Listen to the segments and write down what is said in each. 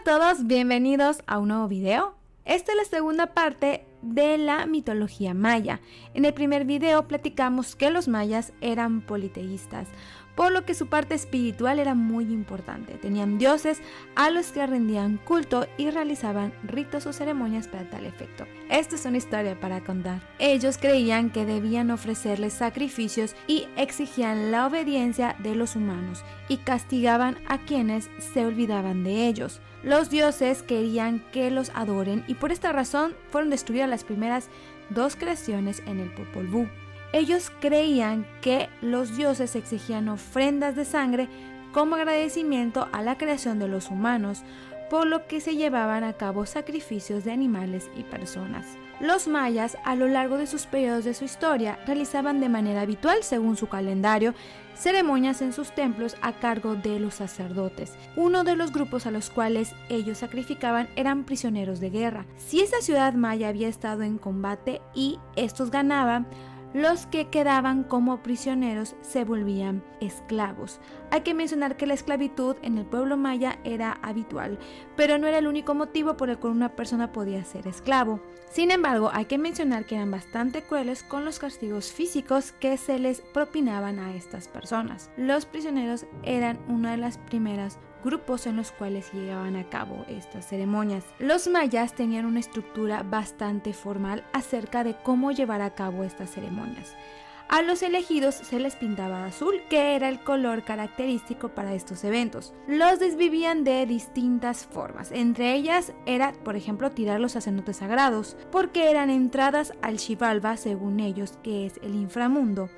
todos, bienvenidos a un nuevo video. Esta es la segunda parte de la mitología maya. En el primer video platicamos que los mayas eran politeístas, por lo que su parte espiritual era muy importante. Tenían dioses a los que rendían culto y realizaban ritos o ceremonias para tal efecto. Esta es una historia para contar. Ellos creían que debían ofrecerles sacrificios y exigían la obediencia de los humanos y castigaban a quienes se olvidaban de ellos. Los dioses querían que los adoren y por esta razón fueron destruidas las primeras dos creaciones en el Popol Vuh. Ellos creían que los dioses exigían ofrendas de sangre como agradecimiento a la creación de los humanos, por lo que se llevaban a cabo sacrificios de animales y personas. Los mayas, a lo largo de sus periodos de su historia, realizaban de manera habitual, según su calendario, ceremonias en sus templos a cargo de los sacerdotes. Uno de los grupos a los cuales ellos sacrificaban eran prisioneros de guerra. Si esa ciudad maya había estado en combate y estos ganaban, los que quedaban como prisioneros se volvían esclavos. Hay que mencionar que la esclavitud en el pueblo maya era habitual, pero no era el único motivo por el cual una persona podía ser esclavo. Sin embargo, hay que mencionar que eran bastante crueles con los castigos físicos que se les propinaban a estas personas. Los prisioneros eran una de las primeras grupos en los cuales llevaban a cabo estas ceremonias. Los mayas tenían una estructura bastante formal acerca de cómo llevar a cabo estas ceremonias. A los elegidos se les pintaba azul, que era el color característico para estos eventos. Los desvivían de distintas formas. Entre ellas era, por ejemplo, tirarlos a cenotes sagrados, porque eran entradas al Xibalba, según ellos, que es el inframundo.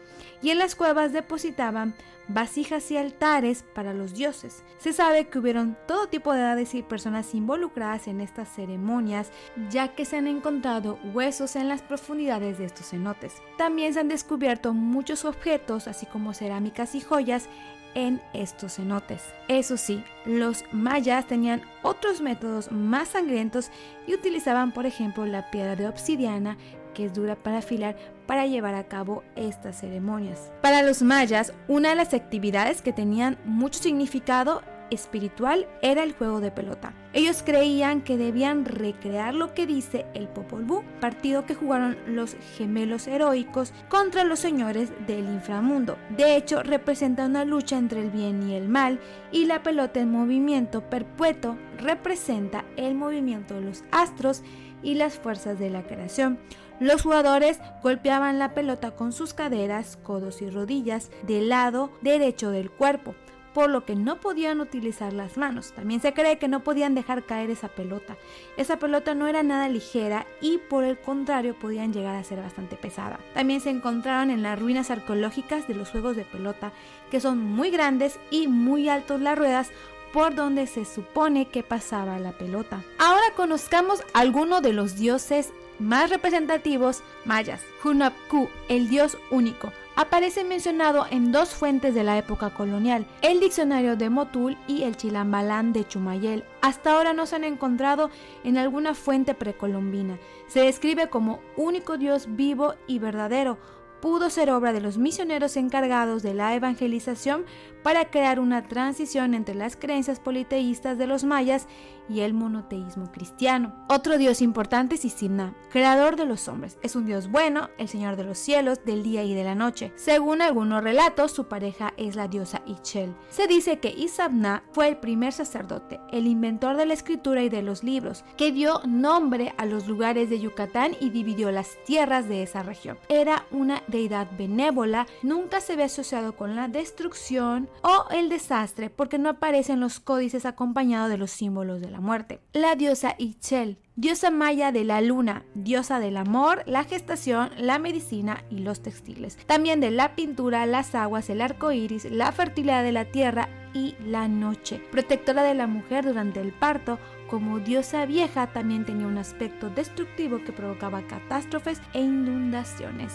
Y en las cuevas depositaban vasijas y altares para los dioses. Se sabe que hubieron todo tipo de edades y personas involucradas en estas ceremonias, ya que se han encontrado huesos en las profundidades de estos cenotes. También se han descubierto muchos objetos, así como cerámicas y joyas, en estos cenotes. Eso sí, los mayas tenían otros métodos más sangrientos y utilizaban, por ejemplo, la piedra de obsidiana, que es dura para afilar, para llevar a cabo estas ceremonias. Para los mayas, una de las actividades que tenían mucho significado espiritual era el juego de pelota. Ellos creían que debían recrear lo que dice el Popol Vuh, partido que jugaron los gemelos heroicos contra los señores del inframundo. De hecho, representa una lucha entre el bien y el mal, y la pelota en movimiento perpetuo representa el movimiento de los astros y las fuerzas de la creación. Los jugadores golpeaban la pelota con sus caderas, codos y rodillas del lado derecho del cuerpo, por lo que no podían utilizar las manos. También se cree que no podían dejar caer esa pelota. Esa pelota no era nada ligera y por el contrario podían llegar a ser bastante pesada. También se encontraron en las ruinas arqueológicas de los juegos de pelota, que son muy grandes y muy altos las ruedas por donde se supone que pasaba la pelota. Ahora conozcamos algunos de los dioses más representativos mayas. Hunahpu, el dios único, aparece mencionado en dos fuentes de la época colonial, el diccionario de Motul y el Chilambalán de Chumayel. Hasta ahora no se han encontrado en alguna fuente precolombina. Se describe como único dios vivo y verdadero. Pudo ser obra de los misioneros encargados de la evangelización para crear una transición entre las creencias politeístas de los mayas y el monoteísmo cristiano. Otro dios importante es Isimná, creador de los hombres. Es un dios bueno, el señor de los cielos, del día y de la noche. Según algunos relatos, su pareja es la diosa Ixchel. Se dice que Isamná fue el primer sacerdote, el inventor de la escritura y de los libros, que dio nombre a los lugares de Yucatán y dividió las tierras de esa región. Era una deidad benévola, nunca se ve asociado con la destrucción o el desastre porque no aparece en los códices acompañado de los símbolos de la muerte. La diosa Ixchel, diosa maya de la luna, diosa del amor, la gestación, la medicina y los textiles. También de la pintura, las aguas, el arco iris, la fertilidad de la tierra y la noche. Protectora de la mujer durante el parto, como diosa vieja también tenía un aspecto destructivo que provocaba catástrofes e inundaciones.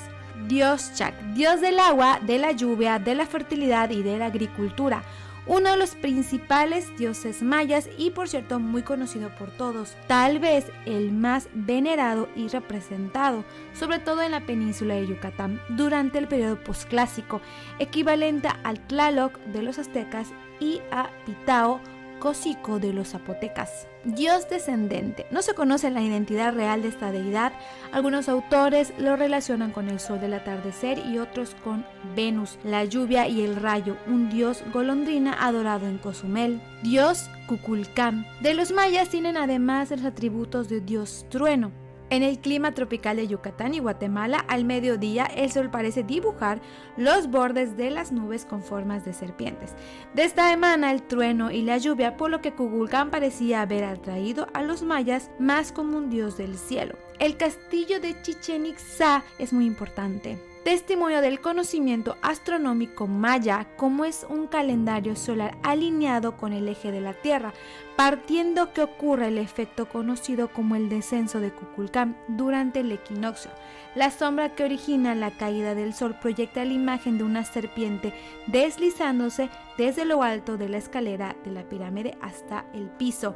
Dios Chac, dios del agua, de la lluvia, de la fertilidad y de la agricultura. Uno de los principales dioses mayas y por cierto muy conocido por todos, tal vez el más venerado y representado, sobre todo en la península de Yucatán, durante el periodo posclásico, equivalente al Tlaloc de los aztecas y a Pitao Cocico de los zapotecas. Dios descendente. No se conoce la identidad real de esta deidad. Algunos autores lo relacionan con el sol del atardecer y otros con Venus, la lluvia y el rayo, un dios golondrina adorado en Cozumel. Dios Kukulcán. De los mayas tienen además los atributos de dios trueno. En el clima tropical de Yucatán y Guatemala, al mediodía el sol parece dibujar los bordes de las nubes con formas de serpientes. De esta emana el trueno y la lluvia, por lo que Kukulcán parecía haber atraído a los mayas más como un dios del cielo. El castillo de Chichén Itzá es muy importante. Testimonio del conocimiento astronómico maya, como es un calendario solar alineado con el eje de la Tierra, partiendo que ocurre el efecto conocido como el descenso de Kukulcán durante el equinoccio. La sombra que origina la caída del sol proyecta la imagen de una serpiente deslizándose desde lo alto de la escalera de la pirámide hasta el piso.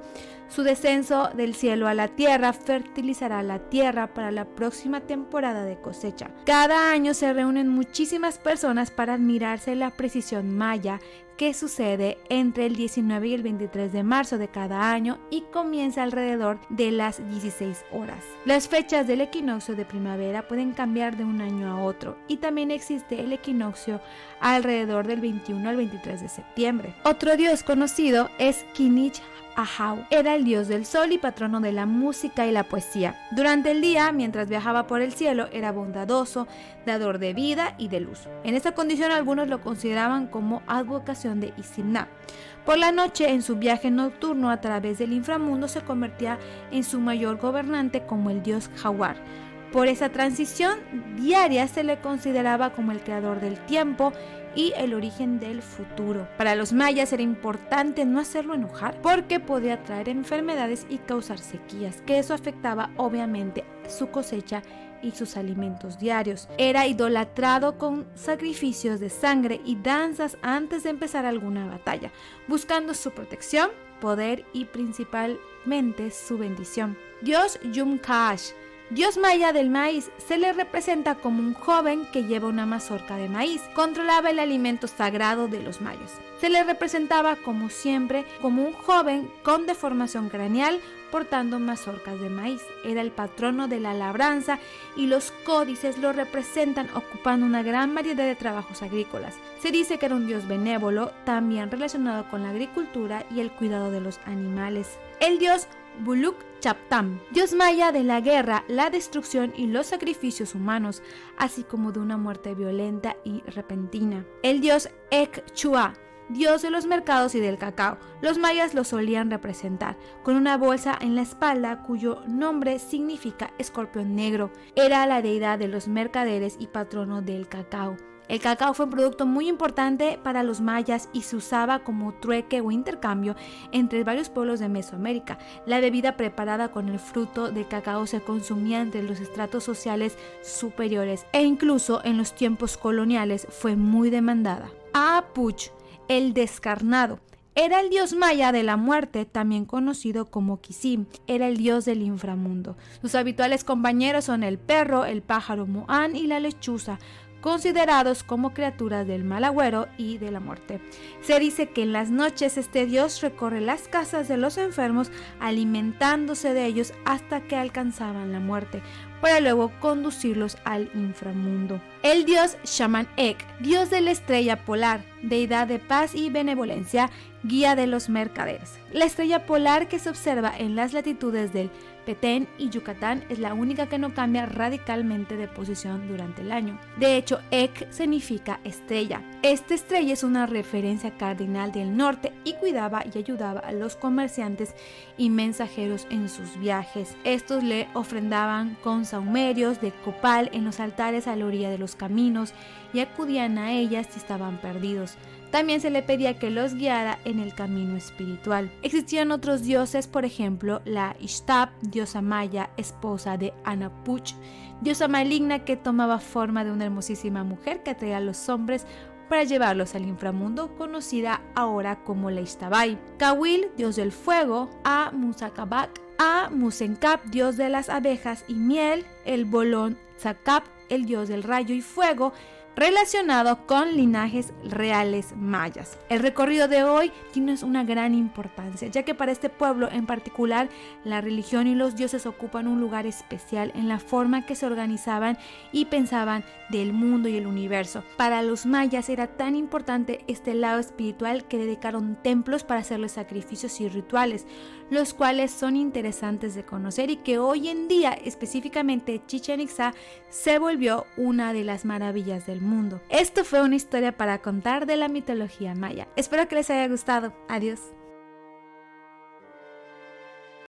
Su descenso del cielo a la tierra fertilizará la tierra para la próxima temporada de cosecha. Cada año se reúnen muchísimas personas para admirarse la precisión maya que sucede entre el 19 y el 23 de marzo de cada año y comienza alrededor de las 16 horas. Las fechas del equinoccio de primavera pueden cambiar de un año a otro y también existe el equinoccio alrededor del 21 al 23 de septiembre. Otro dios conocido es Kinich Ahau. Era el dios del sol y patrono de la música y la poesía. Durante el día, mientras viajaba por el cielo, era bondadoso, dador de vida y de luz. En esta condición algunos lo consideraban como advocación de Isimná. Por la noche, en su viaje nocturno a través del inframundo, se convertía en su mayor gobernante como el dios Jaguar. Por esa transición diaria se le consideraba como el creador del tiempo y el origen del futuro. Para los mayas era importante no hacerlo enojar porque podía traer enfermedades y causar sequías, que eso afectaba obviamente su cosecha y sus alimentos diarios. Era idolatrado con sacrificios de sangre y danzas antes de empezar alguna batalla, buscando su protección, poder y principalmente su bendición. Dios Yum-Kaash, dios maya del maíz, se le representa como un joven que lleva una mazorca de maíz. Controlaba el alimento sagrado de los mayas. Se le representaba como siempre como un joven con deformación craneal portando mazorcas de maíz. Era el patrono de la labranza y los códices lo representan ocupando una gran variedad de trabajos agrícolas. Se dice que era un dios benévolo, también relacionado con la agricultura y el cuidado de los animales. El dios Buluk Chaptam, dios maya de la guerra, la destrucción y los sacrificios humanos, así como de una muerte violenta y repentina. El dios Ek Chua, dios de los mercados y del cacao. Los mayas lo solían representar con una bolsa en la espalda cuyo nombre significa escorpión negro. Era la deidad de los mercaderes y patrono del cacao. El cacao fue un producto muy importante para los mayas y se usaba como trueque o intercambio entre varios pueblos de Mesoamérica. La bebida preparada con el fruto de cacao se consumía entre los estratos sociales superiores e incluso en los tiempos coloniales fue muy demandada. Apuch, el descarnado. Era el dios maya de la muerte, también conocido como Kisim. Era el dios del inframundo. Sus habituales compañeros son el perro, el pájaro moán y la lechuza, considerados como criaturas del mal agüero y de la muerte. Se dice que en las noches este dios recorre las casas de los enfermos alimentándose de ellos hasta que alcanzaban la muerte, para luego conducirlos al inframundo. El dios Shaman Ek, dios de la estrella polar, deidad de paz y benevolencia, guía de los mercaderes. La estrella polar que se observa en las latitudes del Petén y Yucatán es la única que no cambia radicalmente de posición durante el año. De hecho, Ek significa estrella. Esta estrella es una referencia cardinal del norte y cuidaba y ayudaba a los comerciantes y mensajeros en sus viajes. Estos le ofrendaban con sahumerios de copal en los altares a la orilla de los caminos y acudían a ellas si estaban perdidos. También se le pedía que los guiara en el camino espiritual. Existían otros dioses, por ejemplo, la Ixtap, diosa maya, esposa de Anapuch, diosa maligna que tomaba forma de una hermosísima mujer que atraía a los hombres para llevarlos al inframundo, conocida ahora como la Ixtabay. Kawil, dios del fuego, a Musakabak, a Musenkap, dios de las abejas y miel, el Bolón Zacap, el dios del rayo y fuego, relacionado con linajes reales mayas. El recorrido de hoy tiene una gran importancia, ya que para este pueblo en particular la religión y los dioses ocupan un lugar especial en la forma que se organizaban y pensaban del mundo y el universo. Para los mayas era tan importante este lado espiritual que dedicaron templos para hacerles sacrificios y rituales, los cuales son interesantes de conocer y que hoy en día, específicamente Chichén Itzá, se volvió una de las maravillas del mundo. Esto fue una historia para contar de la mitología maya. Espero que les haya gustado. Adiós.